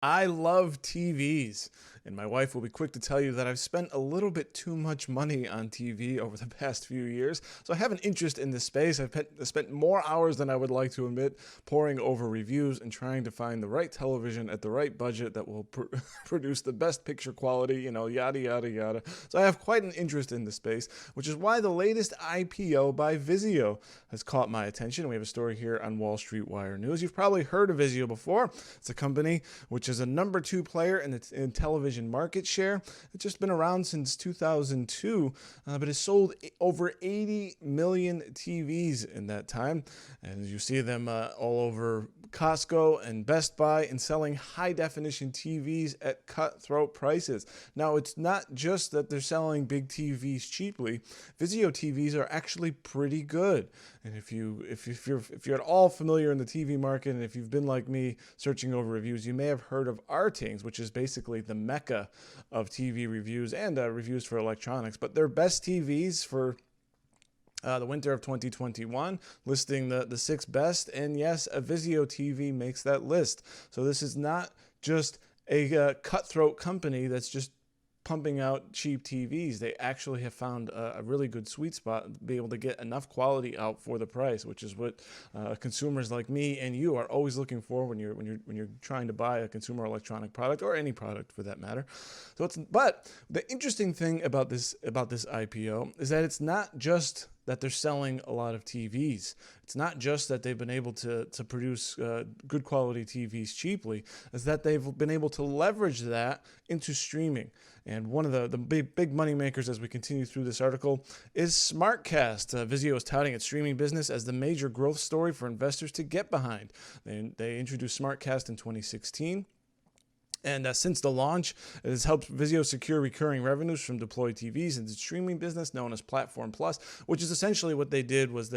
I love TVs, and my wife will be quick to tell you that I've spent a little bit too much money on TV over the past few years. So I have an interest in this space. I've spent more hours than I would like to admit poring over reviews and trying to find the right television at the right budget that will produce the best picture quality, yada, yada, yada. So I have quite an interest in this space, which is why the latest IPO by Vizio has caught my attention. We have a story here on Wall Street Wire News. You've probably heard of Vizio before. It's a company which is a number 2 player in television market share. It's just been around since 2002, but has sold over 80 million TVs in that time. And you see them all over Costco and Best Buy and selling high definition TVs at cutthroat prices. Now, it's not just that they're selling big TVs cheaply. Vizio TVs are actually pretty good. And if you're at all familiar in the TV market, and if you've been like me searching over reviews, you may have heard of Rtings, which is basically the mecca of TV reviews and reviews for electronics. But their best TVs for the winter of 2021, listing the 6 best. And yes, a Vizio TV makes that list. So this is not just a cutthroat company that's just pumping out cheap TVs. They actually have found a really good sweet spot to be able to get enough quality out for the price, which is what consumers like me and you are always looking for when you're trying to buy a consumer electronic product, or any product for that matter. But the interesting thing about this IPO is that it's not just that they're selling a lot of TVs. It's not just that they've been able to produce good quality TVs cheaply. It's that they've been able to leverage that into streaming. And one of the big money makers as we continue through this article is SmartCast. Vizio is touting its streaming business as the major growth story for investors to get behind. They introduced SmartCast in 2016. And since the launch, it has helped Vizio secure recurring revenues from deployed TVs into streaming business known as Platform Plus, which is essentially what they did. Was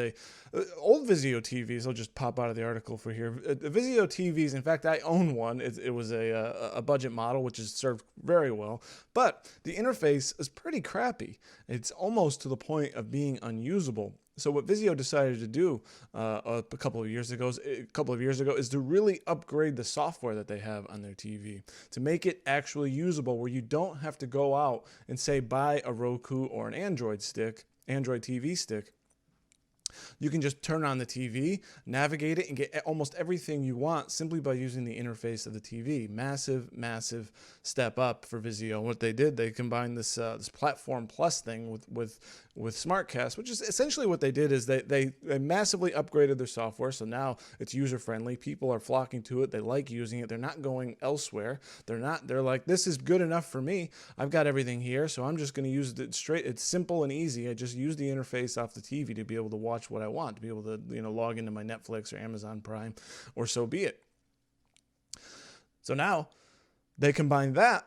old Vizio TVs, I'll just pop out of the article for here. Vizio TVs, in fact, I own one. It was a budget model, which is served very well, but the interface is pretty crappy. It's almost to the point of being unusable. So what Vizio decided to do a couple of years ago is to really upgrade the software that they have on their TV to make it actually usable, where you don't have to go out and say buy a Roku or an Android TV stick. You can just turn on the TV, navigate it, and get almost everything you want simply by using the interface of the TV. Massive step up for Vizio. What they did, they combined this Platform Plus thing with SmartCast, which is essentially what they did is they massively upgraded their software. So now it's user friendly. People are flocking to it. They like using it. They're not going elsewhere. They're like, this is good enough for me. I've got everything here, so I'm just going to use it straight. It's simple and easy. I just use the interface off the TV to be able to watch what I want, to be able to log into my Netflix or Amazon Prime, or so be it. So now they combine that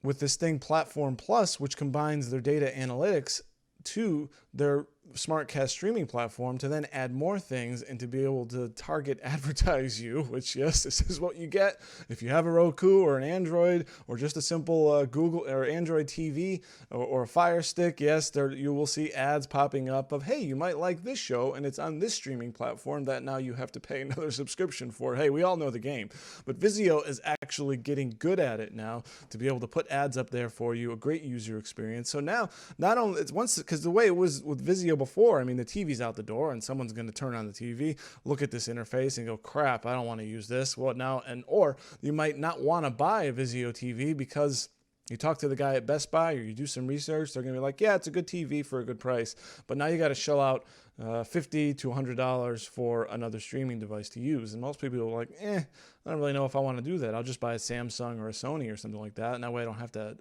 with this thing Platform Plus, which combines their data analytics to their SmartCast streaming platform to then add more things and to be able to target advertise you, which, yes, this is what you get if you have a Roku or an Android or just a simple Google or Android TV or a Fire Stick. Yes, you will see ads popping up of, hey, you might like this show and it's on this streaming platform that now you have to pay another subscription for. Hey, we all know the game. But Vizio is actually getting good at it now to be able to put ads up there for you, a great user experience. So now, not only it's once, because the way it was with Vizio before, I mean, the TV's out the door and someone's going to turn on the TV, look at this interface and go, crap, I don't want to use this. Well, now, or you might not want to buy a Vizio TV because you talk to the guy at Best Buy or you do some research, they're going to be like, yeah, it's a good TV for a good price. But now you got to shell out $50 to $100 for another streaming device to use. And most people are like, I don't really know if I want to do that. I'll just buy a Samsung or a Sony or something like that. And that way I don't have to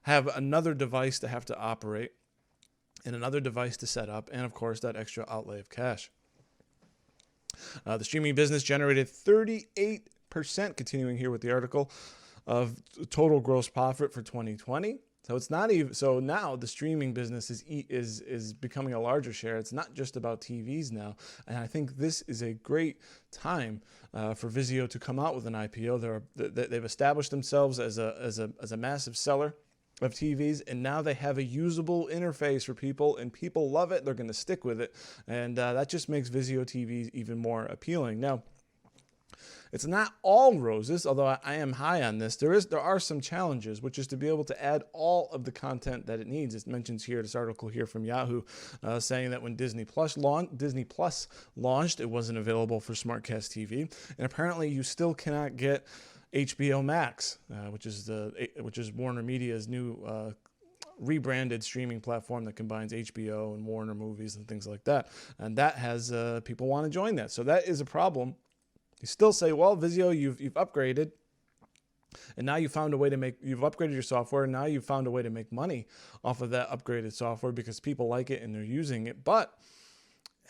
have another device to have to operate and another device to set up, and of course that extra outlay of cash. The streaming business generated 38%, continuing here with the article, of total gross profit for 2020. So it's not even, so now the streaming business is becoming a larger share. It's not just about TVs now, and I think this is a great time for Vizio to come out with an IPO. They've established themselves as a massive seller of TVs, and now they have a usable interface for people, and people love it. They're going to stick with it, and that just makes Vizio TVs even more appealing. Now, It's not all roses, although I am high on this. There are some challenges, which is to be able to add all of the content that it needs. It mentions here, this article here from Yahoo, saying that when Disney Plus launched, it wasn't available for SmartCast TV, and apparently you still cannot get HBO Max, which is Warner Media's new rebranded streaming platform that combines HBO and Warner movies and things like that. And that has people want to join that. So that is a problem. You still say, well, Vizio, you've upgraded, and now you've upgraded your software, and now you've found a way to make money off of that upgraded software because people like it and they're using it. But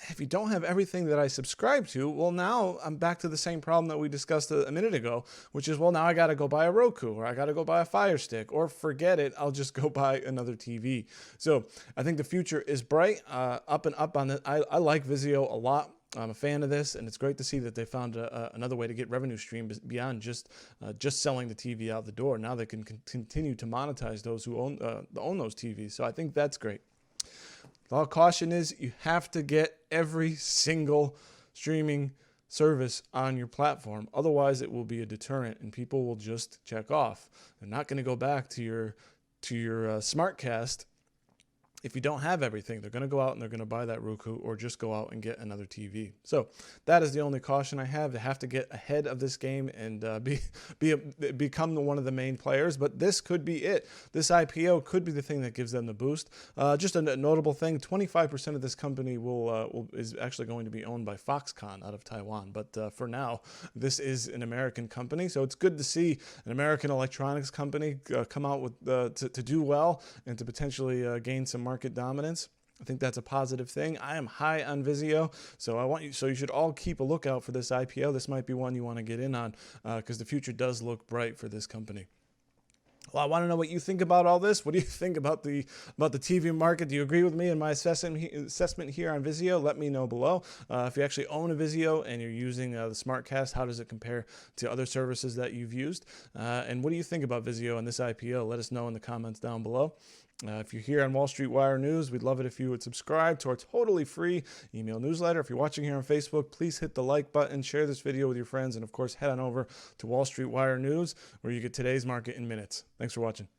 if you don't have everything that I subscribe to, well, now I'm back to the same problem that we discussed a minute ago, which is, well, now I got to go buy a Roku, or I got to go buy a Fire Stick, or forget it, I'll just go buy another TV. So I think the future is bright, up and up on it. I like Vizio a lot. I'm a fan of this, and it's great to see that they found another way to get revenue streams beyond just selling the TV out the door. Now they can continue to monetize those who own those TVs. So I think that's great. All caution is you have to get every single streaming service on your platform. Otherwise, it will be a deterrent and people will just check off. They're not going to go back to your SmartCast if you don't have everything. They're going to go out and they're going to buy that Roku or just go out and get another TV. So that is the only caution I have. They have to get ahead of this game and become one of the main players. But this could be it. This IPO could be the thing that gives them the boost. Just a notable thing: 25% of this company is actually going to be owned by Foxconn out of Taiwan. But for now, this is an American company, so it's good to see an American electronics company come out with to do well and to potentially gain some market dominance. I think that's a positive thing. I am high on Vizio, so you should all keep a lookout for this IPO. This might be one you want to get in on because the future does look bright for this company. Well, I want to know what you think about all this. What do you think about the TV market? Do you agree with me in my assessment here on Vizio? Let me know below. If you actually own a Vizio and you're using the SmartCast, how does it compare to other services that you've used? And what do you think about Vizio and this IPO? Let us know in the comments down below. If you're here on Wall Street Wire News, we'd love it if you would subscribe to our totally free email newsletter. If you're watching here on Facebook, please hit the like button, share this video with your friends, and of course, head on over to Wall Street Wire News, where you get today's market in minutes. Thanks for watching.